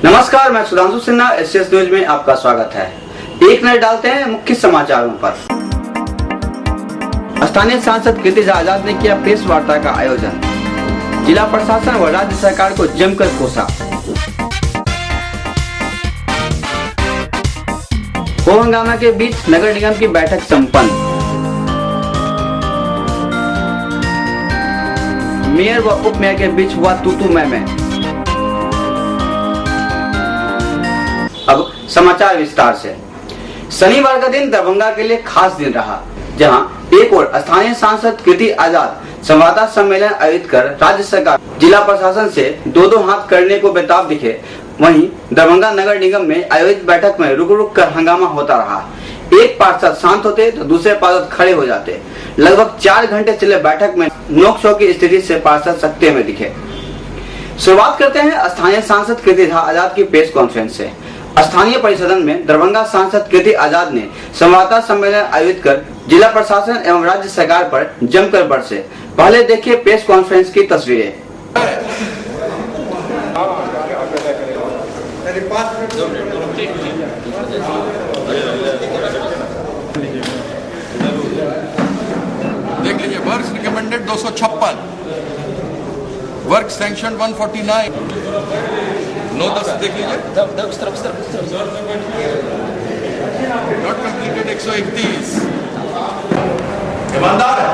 नमस्कार, मैं Sudhanshu Sinha, SS news में आपका स्वागत है। एक नजर डालते हैं मुख्य समाचारों पर। स्थानीय सांसद कीर्ति झा आजाद ने किया प्रेस वार्ता का आयोजन। जिला प्रशासन व राज्य सरकार को जमकर कोसा। हो हंगामा के बीच नगर निगम की बैठक संपन्न। मेयर व उप मेयर के बीच हुआ तू मैं। अब समाचार विस्तार से। शनिवार का दिन दरभंगा के लिए खास दिन रहा, जहां एक और स्थानीय सांसद कीर्ति आजाद संवाददाता सम्मेलन आयोजित कर राज्य सरकार जिला प्रशासन से दो हाथ करने को बेताब दिखे। वहीं दरभंगा नगर निगम में आयोजित बैठक में रुक कर हंगामा होता रहा। एक पार्षद शांत होते तो दूसरे पार्षद खड़े हो जाते। लगभग 4 घंटे चले बैठक में नोक-झोंक की स्थिति से पार्षद सकते में दिखे। शुरुआत करते हैं स्थानीय सांसद कीर्ति झा आजाद की प्रेस कॉन्फ्रेंस से। स्थानीय परिसदन में दरभंगा सांसद कीर्ति आजाद ने संवाददाता सम्मेलन आयोजित कर जिला प्रशासन एवं राज्य सरकार पर जमकर बरसे। पहले देखिए प्रेस कॉन्फ्रेंस की तस्वीरें। देख लीजिए, वर्क्स रिकमेंडेड 256, वर्क सैंक्शन 149, 9-10 देख लीजिए, नॉट कंप्लीटेड 131। ईमानदार है।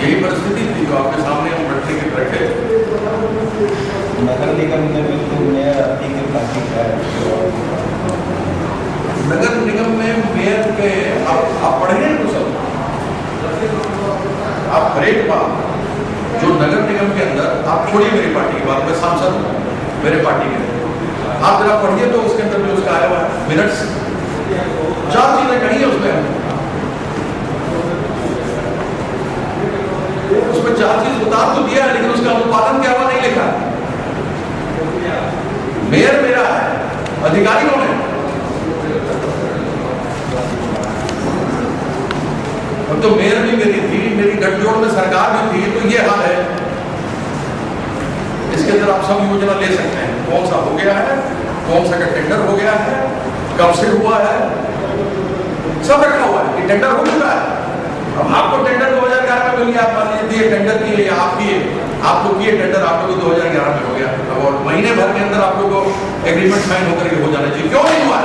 यही परिस्थिति थी जो आपके सामने हम बैठने के बैठे। नगर निगम में बिल्कुल मेयर नगर निगम में मेयर के आप पढ़े हैं तो सब आप हर एक बात जो नगर निगम के अंदर, आप छोड़िए मेरी पार्टी की बात, मैं सांसद हूँ मेरे पार्टी के, आप जरा पढ़िए तो उसके अंदर जो उसका आया हुआ मिनट्स 4 चीजें कही है उसमें 4 चीज बता तो दिया है, लेकिन उसका अनुपालन क्या हुआ नहीं लिखा। मेयर मेरा है, अधिकारियों ने, अब तो मेयर भी मेरी थी, मेरी गठजोड़ में सरकार भी थी, तो ये हाल है। इसके अंदर आप सब योजना ले सकते हैं, कौन सा हो गया है, कौन सा का टेंडर हो गया है, कब से हुआ है, सब रखा हुआ है कि टेंडर हो चुका है। अब आपको टेंडर 2011 में मिल गया, आप मान लीजिए टेंडर किए या आप किए, आप लोग किए टेंडर, आप लोग 2011 में हो गया, और महीने भर के अंदर आप लोग को एग्रीमेंट साइन होकर के हो जाना चाहिए। क्यों नहीं हुआ?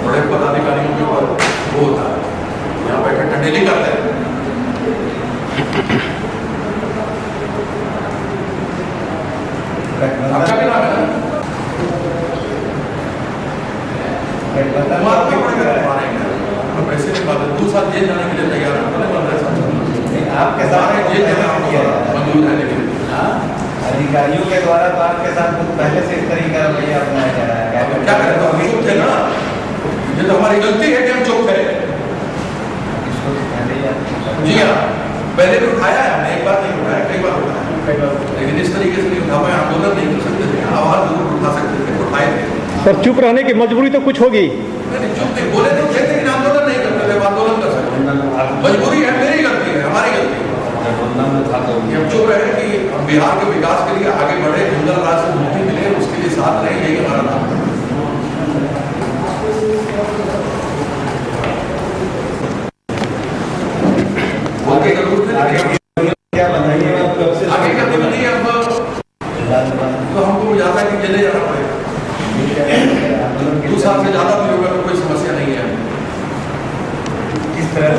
बड़े पदाधिकारियों के ऊपर वो होता है, यहाँ बैठे ठंडे नहीं करते हैं। आपका भी नाम है ना? पैसे नहीं बात है, 2 साल जेल जाने के लिए तैयार है। आपके साथ जेल जाना मंजूर है, लेकिन अधिकारियों के द्वारा तो आपके साथ पहले से इस तरीके का रवैया अपनाया जा रहा है। क्या करें, तो हम चुप थे ना, ये तो हमारी गलती है कि हम चुप थे। जी हाँ, पहले भी उठाया है हमने, एक बार नहीं उठाया, कई बार उठाया, लेकिन इस तरीके से नहीं उठा पाए। आंदोलन नहीं कर सकते थे, आवाज जरूर उठा सकते थे, उठाए थे। सर चुप रहने की मजबूरी तो कुछ होगी। चुप नहीं बोले तो थे, लेकिन आंदोलन नहीं करते थे। आंदोलन कर सकते, मजबूरी है, मेरी गलती है, हमारी गलती है। हम चुप रहे कि हम बिहार के विकास के लिए आगे बढ़े, जंगल राज से मुक्ति मिले, उसके लिए साथ रहे, यही हमारा नाम है। आगे का दिन नहीं, अब तो हमको ज्यादा कि चले जाना पड़ेगा। 2 साल से ज्यादा भी होगा तो कोई समस्या नहीं है। किस तरह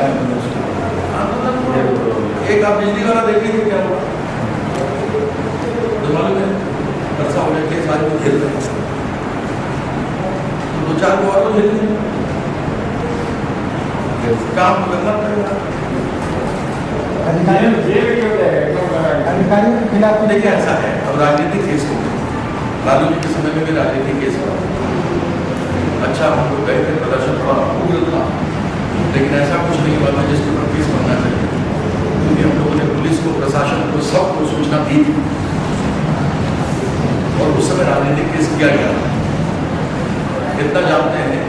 एक आप बिजली वाला देख लीजिए क्या हुआ, तो मालूम है वर्षा हो जाती है, सारे खेल रहे हैं, 2-4 को और झेल काम करना पड़ेगा। अधिकारियों के खिलाफ देखिए ऐसा है, अब राजनीतिक केस हो गए, लालू जी के समय में भी राजनीतिक केस हुआ। अच्छा, हम लोग गए थे, प्रदर्शन थोड़ा उग्र था, लेकिन ऐसा कुछ नहीं हुआ था जिसके ऊपर केस बनना चाहिए, क्योंकि हम लोगों ने पुलिस को, प्रशासन को, सबको सूचना दी थी। किया गया। इतना जानते हैं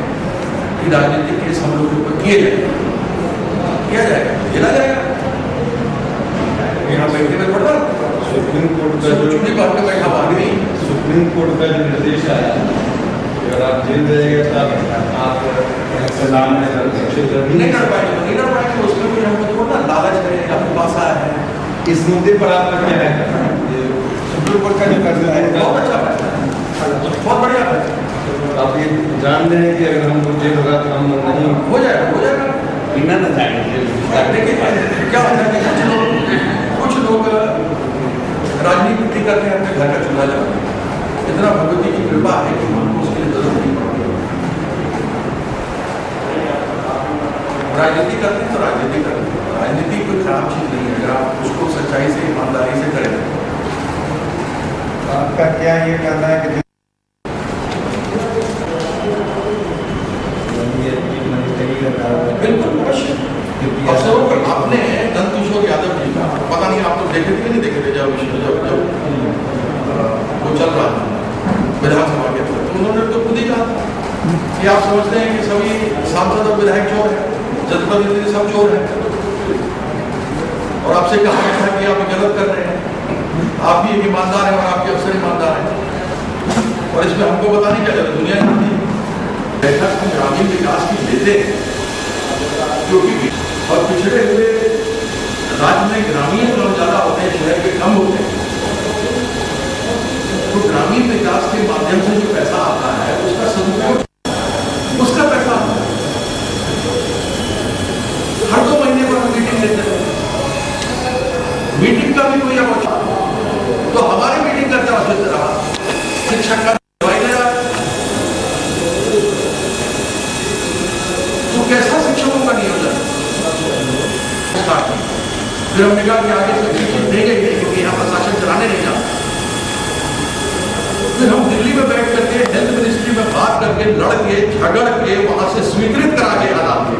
कि राजनीतिक केस हम लोग के ऊपर किया जाएगा, झेला जाएगा। यहाँ बैठे में पड़ा सुप्रीम कोर्ट का जो चुनी बात में बैठा आदमी, सुप्रीम कोर्ट का जो निर्देश आया, अगर आप जेल रहेंगे तब आप सलाम नहीं कर पाएंगे, उसमें भी हमको थोड़ा लालच है, आपके पास आया है। इस मुद्दे पर आपका क्या है? सुप्रीम कोर्ट का जो फैसला है बहुत अच्छा फैसला है, बहुत बढ़िया फैसला। आप ये जान रहे हैं कि अगर हमको जेल होगा तो हम नहीं हो जाएगा बिना न जाएंगे जेल। देखिए क्या होता है कि कुछ लोग राजनीति करते हैं, अपने घर का चूल्हा जलाते हैं। इतना भगवती की कृपा है कि हमको उसके लिए जरूरत नहीं पड़ती। राजनीति करते हैं तो राजनीति करते हैं, राजनीति कोई खराब चीज नहीं है अगर आप उसको सच्चाई से, ईमानदारी से करें। आपका क्या ये कहना है कि बिल्कुल अवश्य। अफसरों को आपने नंदकिशोर यादव जी का पता नहीं आप तो देखे थे नहीं देखे थे, जब वो चल रहा था विधानसभा के अंदर, तो उन्होंने तो खुद ही कहा था कि आप समझते हैं कि सभी सांसद और विधायक चोर हैं, जनप्रतिनिधि सब चोर हैं, और आपसे कहा था कि आप गलत कर रहे हैं, आप भी एक ईमानदार हैं और आपके अफसर ईमानदार हैं, और इसमें हमको पता नहीं क्या चला दुनिया जानती है। बैठक हम ग्रामीण विकास की लेते हैं क्योंकि और पिछड़े हुए राज्य में ग्रामीण लोग ज्यादा होते हैं, शहर के कम होते हैं, तो ग्रामीण विकास के माध्यम से जो पैसा आता है उसका सदुपयोग, उसका पैसा हर 2 महीने पर हम मीटिंग लेते हैं, मीटिंग का भी कोई आवश्यक, तो हमारी मीटिंग का क्या आवश्यक रहा? शिक्षक का दवाई ले रहा है तो कैसा शिक्षकों का नियोजन? फिर हमने कहा कि आगे से चीज नहीं गई है क्योंकि यहाँ प्रशासन चलाने नहीं जाता। फिर हम दिल्ली में बैठ करके हेल्थ मिनिस्ट्री में बात करके लड़ के झगड़ के वहां से स्वीकृत करा के हालात के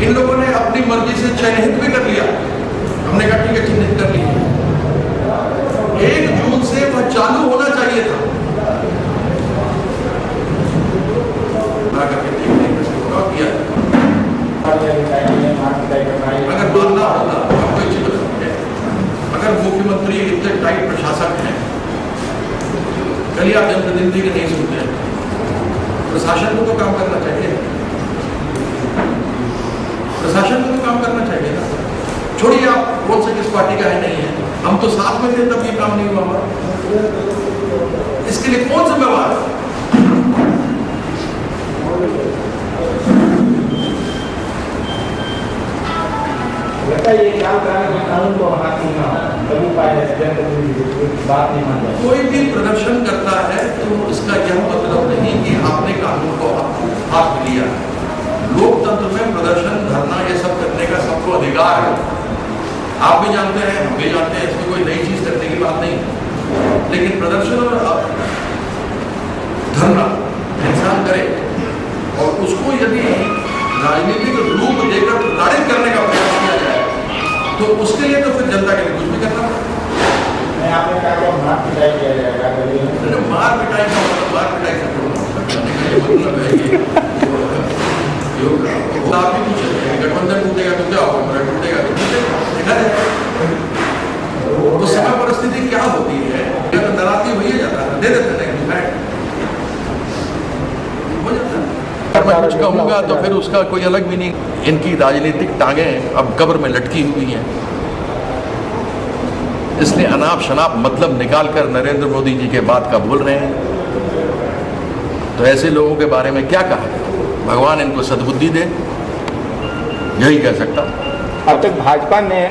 इन लोगों ने अपनी मर्जी से चयनित भी कर लिया। हमने कहा ठीक है, चिन्हित कर लिया, 1 जून से वह चालू होना चाहिए था। अगर मानना होगा आपको एक चीज बताऊं, अगर मुख्यमंत्री इतने टाइट प्रशासक हैं, कल आप जनप्रतिनिधि के नहीं सुनते हैं, प्रशासन को तो काम करना चाहिए, प्रशासन को तो काम करना चाहिए ना। छोड़िए आप कौन से किस पार्टी का है नहीं है, हम तो साथ में थे तब ये काम नहीं हुआ हमारा, इसके लिए कौन जिम्मेवार है? ये क्या कानून को हाथ नहीं कभी बात नहीं मान कोई भी प्रदर्शन करता है तो इसका यह मतलब नहीं कि आपने कानून को हाथ में लिया। लोकतंत्र में प्रदर्शन, धरना, ये सब करने का सबको अधिकार है। आप भी जानते हैं, हम भी जानते हैं, इसमें कोई नई चीज करने की बात नहीं, लेकिन प्रदर्शन और धरना इंसान करे और उसको यदि राजनीतिक रूप देकर प्रताड़ित करने का प्रयास किया जाए तो उसके लिए तो फिर जनता के लिए कुछ भी करना पड़ेगा। आपने कहा मार पिटाई किया जाएगा, मार पिटाई का मतलब मार पिटाई से मतलब है कि आप भी पूछ सकते हैं गठबंधन टूटेगा तो क्या होगा, टूटेगा तो देखा जाए उस समय परिस्थिति क्या होती है, या तो डराती भैया जाता है, दे देते हैं, हो जाता है। मैं कुछ कहूँगा तो फिर उसका कोई अलग मीनिंग। इनकी राजनीतिक टांगें अब कब्र में लटकी हुई हैं, इसलिए अनाप शनाप मतलब निकालकर नरेंद्र मोदी जी के बात का बोल रहे हैं। तो ऐसे लोगों के बारे में क्या कहा, भगवान इनको सद्बुद्धि दे, यही कह सकता। अब तक भाजपा ने